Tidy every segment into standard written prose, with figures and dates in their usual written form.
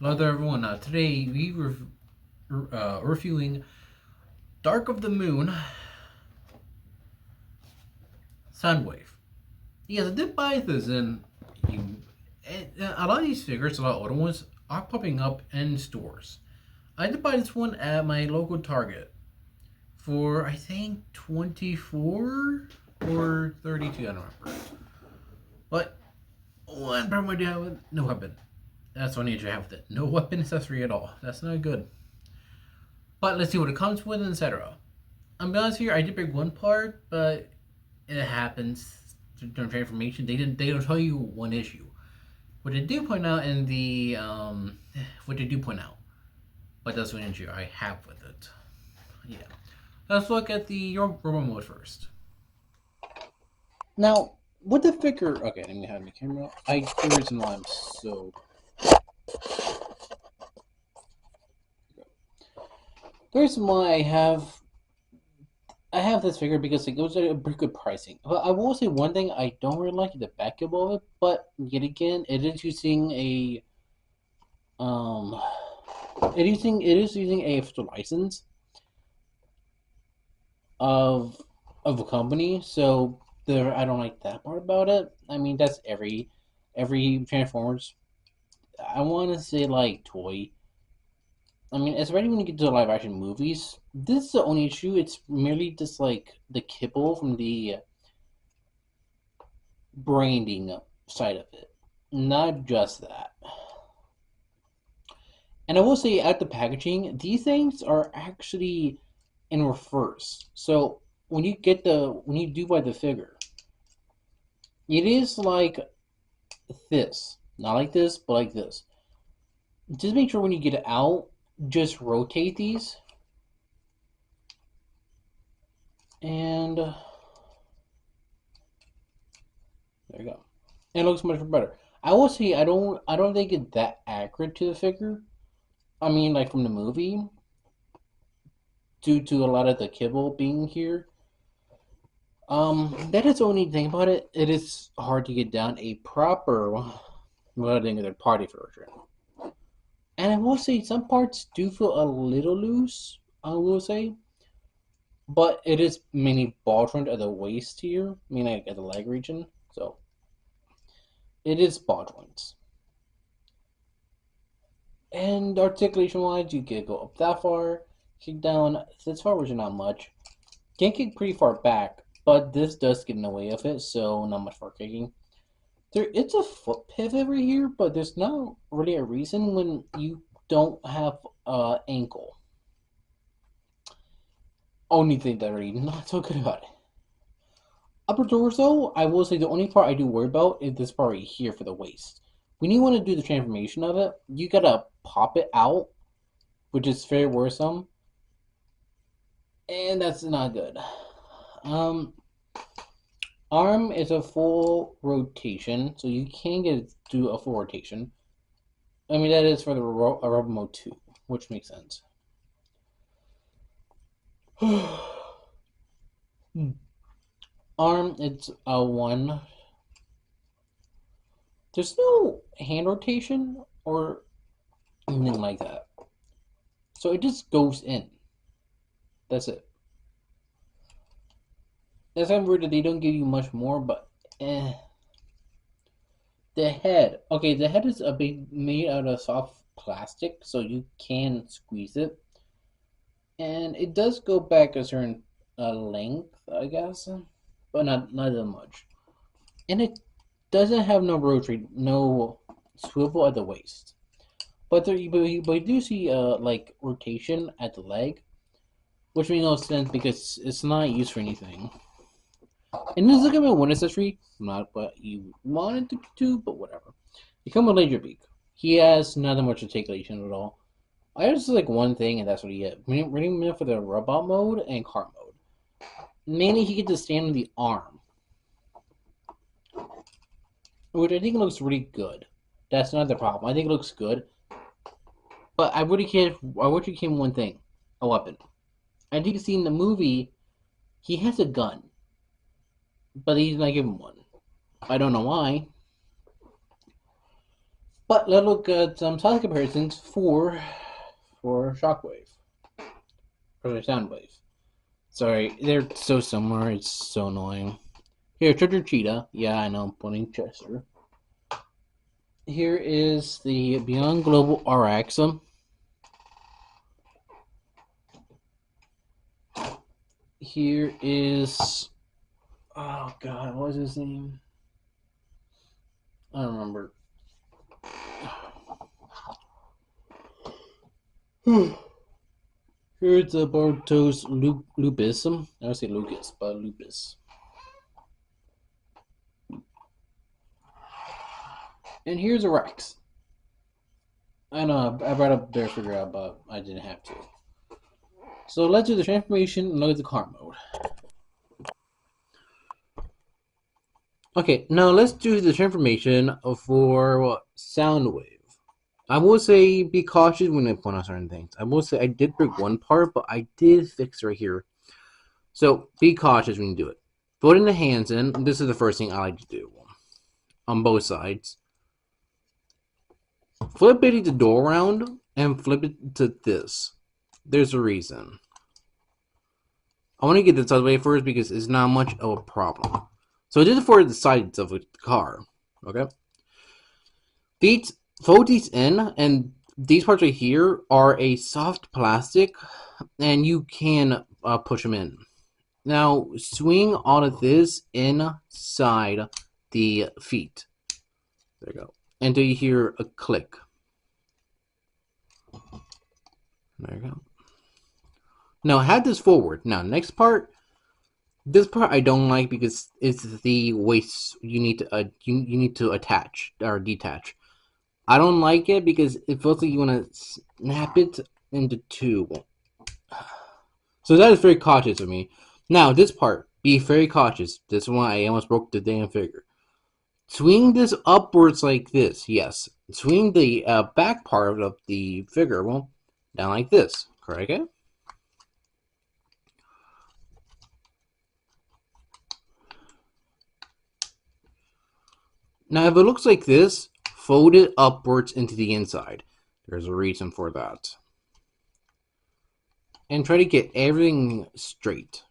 Hello there, everyone. Today we were reviewing Dark of the Moon Soundwave. Yes, I did buy this, and you, a lot of these figures, a lot of older ones, are popping up in stores. I did buy this one at my local Target for I think 24 or 32. I don't remember. But one problem I do have with no weapon. That's one issue I have with it. No weapon accessory at all. That's not good. But let's see what it comes with, etc. I'm be honest here, I did break one part, but it happens during transformation. They don't tell you one issue. What they do point out in the what they do point out, but that's one issue I have with it. Yeah. Let's look at the robot mode first. Now, with the figure, okay, let me have my camera. The reason why I'm so the reason why I have this figure because it goes at a pretty good pricing. But I will say one thing I don't really like the back of it, but yet again, it is using a um, it is using a official license of a company. So there, I don't like that part about it. I mean, that's every Transformers. I want to say like toy. I mean, especially when you get to the live action movies, this is the only issue. It's merely just like the kibble from the branding side of it, not just that. And I will say, at the packaging, these things are actually in reverse. So when you do buy the figure, it is like this, not like this, but like this. Just make sure when you get it out, just rotate these, and there you go. And it looks much better. I will say I don't think it's that accurate to the figure. I mean, like from the movie, due to a lot of the kibble being here. That is the only thing about it. It is hard to get down a proper, well, their party version. And I will say some parts do feel a little loose. I will say, but it is mainly ball joint at the waist here, I mean like at the leg region. So it is ball joints. And articulation wise, you can go up that far, kick down this far, which is not much. Can kick pretty far back, but this does get in the way of it, so not much for kicking. There it's a foot pivot right here, but there's not really a reason when you don't have ankle. Only thing that really not so good about it. Upper torso, I will say the only part I do worry about is this part right here for the waist. When you want to do the transformation of it, you gotta pop it out, which is very worrisome, and that's not good. Um, Arm is a full rotation, so you can do a full rotation. I mean, that is for the Robo Mode 2, which makes sense. Arm, it's a 1. There's no hand rotation or anything like that. So it just goes in. That's it. That's kind of weird that they don't give you much more, but eh. The head. Okay, the head is a bit made out of soft plastic, so you can squeeze it. And it does go back a certain length, I guess, but not that much. And it doesn't have no rotary, no swivel at the waist. But you do see like rotation at the leg, which makes no sense because it's not used for anything. And this is like a one accessory, not what you wanted to do, but whatever. You come with Laser Beak. He has nothing much articulation at all. I just like one thing, and that's what he had. Running him for the robot mode and car mode. Mainly, he gets to stand on the arm, which I think looks really good. That's not the problem. I think it looks good, but I would have came one thing: a weapon. I think you see in the movie, he has a gun, but he's not given one. I don't know why. But let's look at some size comparisons for Shockwave or Soundwave. Sorry, they're so similar. It's so annoying. Here, Treasure Cheetah. Yeah, I know. I'm putting Chester. Here is the Beyond Global RX. Here is, oh god, what was his name? I don't remember. Here's the Bartos Lupus. I would say Lucas, but Lupus. And here's a Rex. I know I brought up Bear Figure out, but I didn't have to. So let's do the transformation and look at the car mode. Okay, now let's do the transformation for Soundwave. I will say be cautious when I point out certain things. I will say I did break one part, but I did fix right here. So be cautious when you do it. Putting the hands in, this is the first thing I like to do on both sides. Flip it the door around and flip it to this. There's a reason. I want to get this out of the way first because it's not much of a problem. So this is for the sides of the car. Okay. Fold these in, and these parts right here are a soft plastic, and you can push them in. Now swing all of this inside the feet. There you go. Until you hear a click. There you go. Now have this forward. Now next part. This part I don't like because it's the waist you need to you need to attach or detach. I don't like it because it feels like you want to snap it into two. So that is very cautious of me. Now this part, be very cautious. This one I almost broke the damn figure. Swing this upwards like this. Yes. Swing the back part of the figure down like this. Correct? Okay? Now if it looks like this, fold it upwards into the inside. There's a reason for that. And try to get everything straight.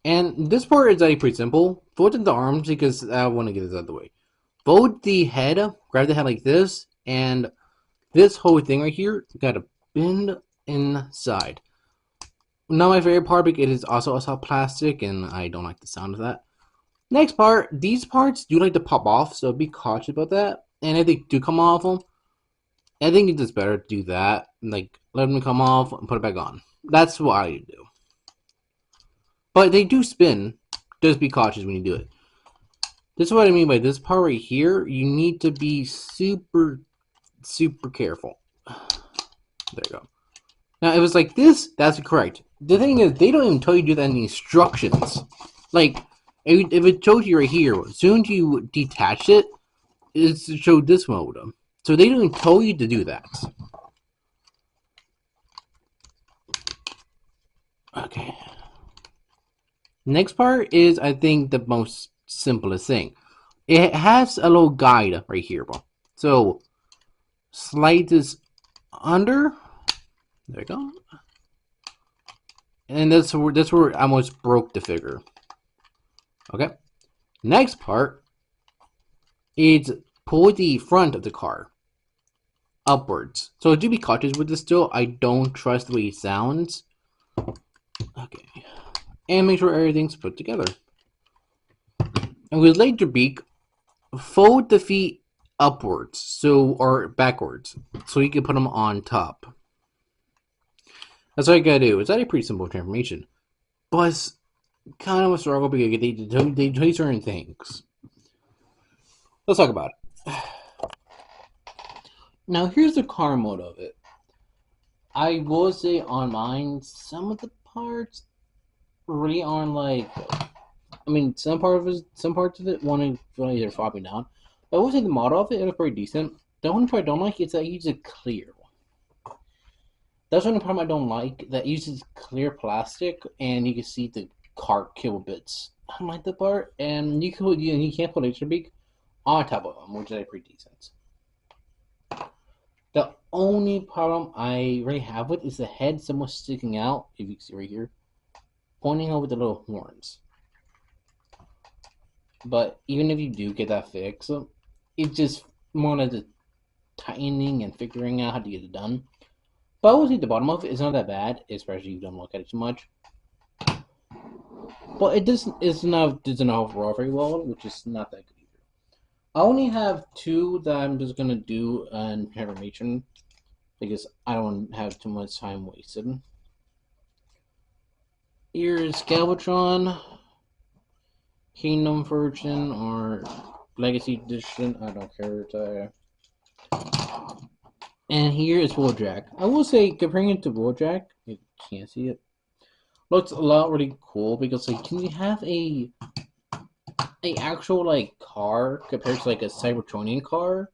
And this part is actually pretty simple. Fold in the arms because I want to get this out of the way. Fold the head, grab the head like this, and this whole thing right here, gotta bend inside. Not my favorite part because it is also a soft plastic and I don't like the sound of that. Next part, these parts do like to pop off, so be cautious about that. And if they do come off them, I think it's just better to do that. Like, let them come off and put it back on. That's what I do. But they do spin. Just be cautious when you do it. This is what I mean by this part right here. You need to be super careful. There you go. Now, if it's like this, that's correct. The thing is, they don't even tell you to do that in the instructions. Like, if it shows you right here, as soon as you detach it, it's to show this mode. So they don't even tell you to do that. Okay. Next part is, I think, the most simplest thing. It has a little guide right here, bro. So, slide this under. There you go. And that's where I almost broke the figure. Okay. Next part is pull the front of the car upwards. So do be cautious with this still. I don't trust the way it sounds. Okay. And make sure everything's put together. And with laser beak, fold the feet upwards, or backwards, so you can put them on top. That's what you gotta do. It's actually a pretty simple transformation, but it's kind of a struggle because they tell you certain things. Let's talk about it. Now here's the car mode of it. I will say on mine, some of the parts really aren't like. I mean, some parts of it want to either fall me down. But I will say the model of it is pretty decent. The only part I don't like is that it uses clear. That's the only part I don't like. That uses clear plastic, and you can see the car kill bits. I don't like that part, and you can't put laser beak on top of them, which is pretty decent. The only problem I really have with is the head somewhat sticking out, if you can see right here, pointing over the little horns. But even if you do get that fixed, it's just more like the tightening and figuring out how to get it done. But I would say the bottom of it is not that bad, especially if you don't look at it too much. But it doesn't overall very well, which is not that good either. I only have two that I'm just gonna do an information because I don't have too much time wasted. Here is Galvatron, Kingdom version or Legacy edition. I don't care. And here is Wheeljack. I will say, comparing it to Wheeljack, you can't see it. Looks a lot really cool because like, can you have a actual like car compared to like a Cybertronian car?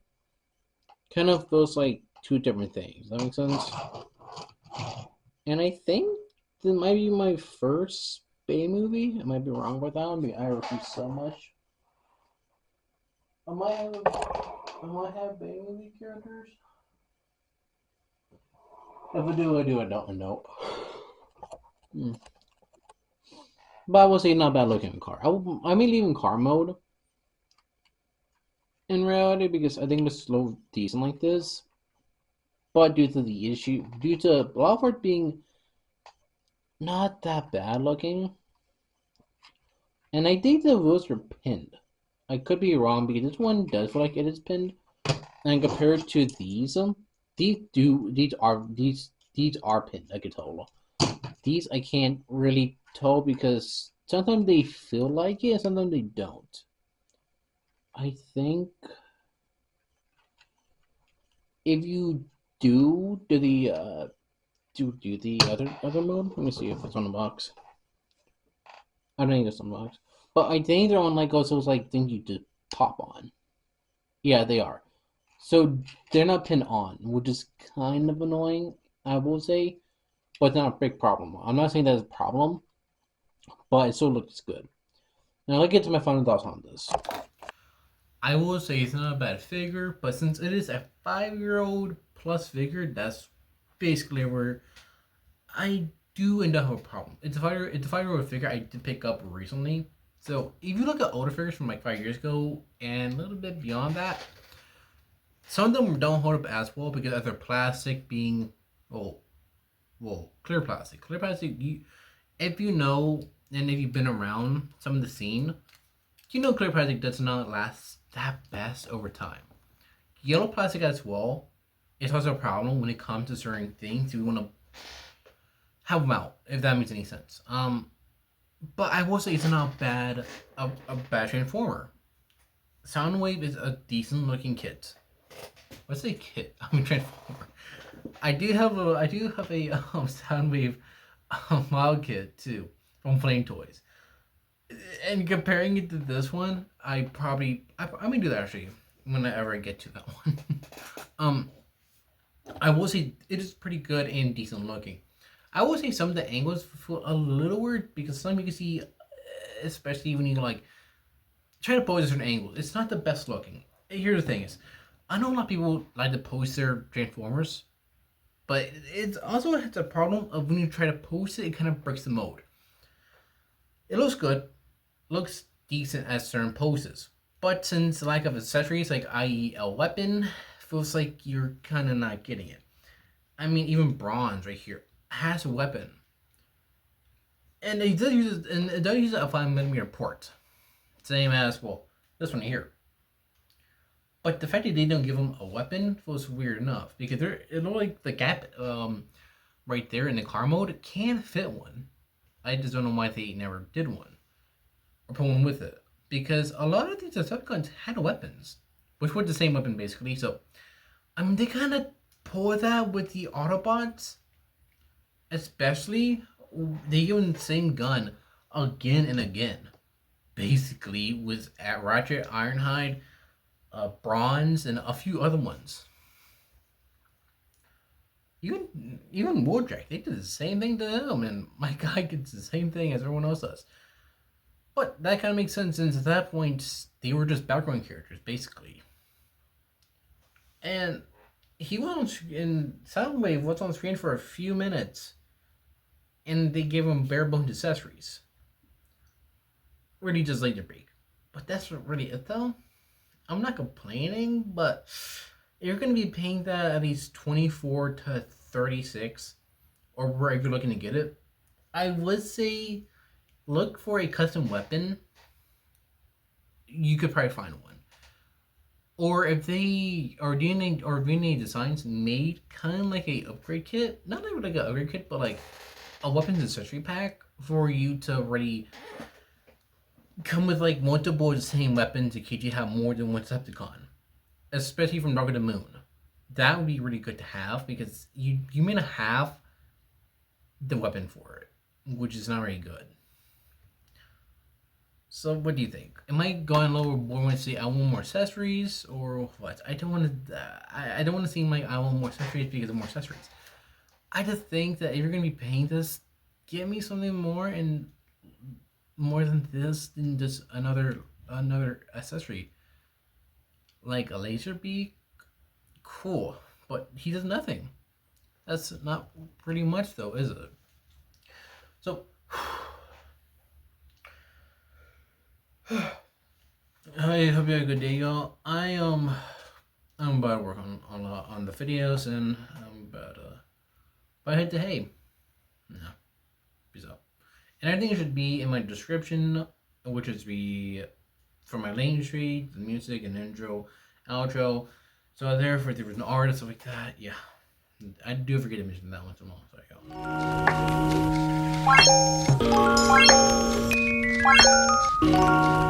Kind of feels like two different things. That makes sense. And I think this might be my first Bay movie. I might be wrong about that one because I refuse so much. I might have Bay movie characters. If I do, I do. I don't. Nope. But I will say not bad looking car. I may leave in car mode in reality because I think it's slow decent like this. But due to a lot of it being not that bad looking, and I think the wheels are pinned. I could be wrong because this one does feel like it is pinned, and compared to these are pinned. I could tell. These I can't really tell because sometimes they feel like it, sometimes they don't. I think if you do the other mode, let me see if it's on the box. I don't think it's on the box, but I think they're on like also like things you just pop on. Yeah, they are. So they're not pinned on, which is kind of annoying, I will say, but it's not a big problem. I'm not saying that's a problem, but it still looks good. Now let's get to my final thoughts on this. I will say it's not a bad figure, but since it is a 5-year-old plus figure, that's basically where I do end up with a problem. It's a 5-year-old figure I did pick up recently. So if you look at older figures from like 5 years ago and a little bit beyond that, some of them don't hold up as well because of their plastic being clear plastic. Clear plastic, if you know and if you've been around some of the scene, you know clear plastic does not last that best over time. Yellow plastic as well is also a problem when it comes to certain things. We want to have them out, if that makes any sense. But I will say it's not a bad transformer. Soundwave is a decent looking kit. What's a kit? I mean transformer. I do have a Soundwave model kit too from Flame Toys. And comparing it to this one, I may do that actually whenever I get to that one. I will say it is pretty good and decent looking. I will say some of the angles feel a little weird because some you can see, especially when you like try to pose a certain angle, it's not the best looking. Here's the thing is, I know a lot of people like to pose their Transformers, but it also has a problem of when you try to pose it, it kind of breaks the mode. It looks good, looks decent at certain poses, but since lack of accessories, like i.e. a weapon, feels like you're kind of not getting it. I mean, even Bronze right here has a weapon, and it does use a 5mm port, same as this one here. But the fact that they don't give him a weapon feels weird enough because it looks like the gap right there in the car mode can fit one. I just don't know why they never did one or put one with it because a lot of these Decepticons had weapons, which were the same weapon basically. So I mean, they kind of pull that with the Autobots, especially they give them the same gun again and again, basically with Ratchet, Ironhide, Bronze, and a few other ones. Even Wheeljack, they did the same thing to him, and my guy gets the same thing as everyone else does. But that kind of makes sense since at that point they were just background characters, basically. And he went in Soundwave was on screen for a few minutes, and they gave him bare bones accessories. Really just laser break. But that's not really it though. I'm not complaining, but you're gonna be paying that at least 24 to 36, or wherever you're looking to get it. I would say look for a custom weapon. You could probably find one. Or if they are doing any designs made kind of like a upgrade kit, not like an upgrade kit, but like a weapons accessory pack for you to already come with like multiple the same weapons in case you have more than one Decepticon, especially from Dark of the Moon. That would be really good to have because you may not have the weapon for it, which is not very good. So what do you think? Am I going lower more when I say I want more accessories or what? I don't want to. I don't want to seem like I want more accessories because of more accessories. I just think that if you're gonna be paying this, give me something more and more than this than just another accessory. Like a laser beak, cool, but he does nothing. That's not pretty much though, is it? So I hope you have a good day, y'all. I'm about to work on the videos and I'm about but head to hey. No. Peace out. And everything should be in my description, which is be for my lane tree, the music and intro, outro. So there for different artists, stuff like that. Yeah. I do forget to mention that one tomorrow. Sorry, y'all.